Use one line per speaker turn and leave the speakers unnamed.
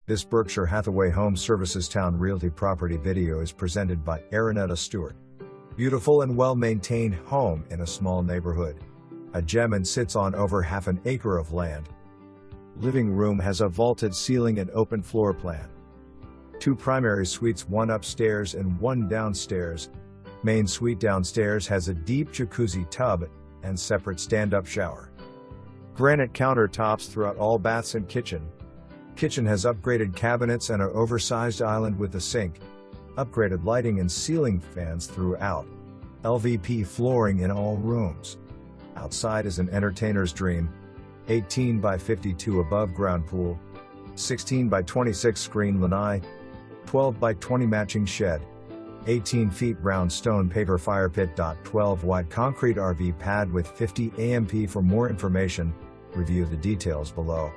This Berkshire Hathaway Home Services Towne Realty property video is presented by Aranetta Stewart. Beautiful and well-maintained home in a small neighborhood. A gem and sits on over half an acre of land. Living room has a vaulted ceiling and open floor plan. 2 primary suites, 1 upstairs and 1 downstairs. Main suite downstairs has a deep jacuzzi tub and separate stand-up shower. Granite countertops throughout all baths and kitchen. Kitchen has upgraded cabinets and an oversized island with a sink. Upgraded lighting and ceiling fans throughout. LVP flooring in all rooms. Outside is an entertainer's dream. 18 by 52 above ground pool. 16 by 26 screen lanai. 12 by 20 matching shed. 18 feet round stone-paver fire pit. 12 wide concrete RV pad with 50 amp. For more information, review the details below.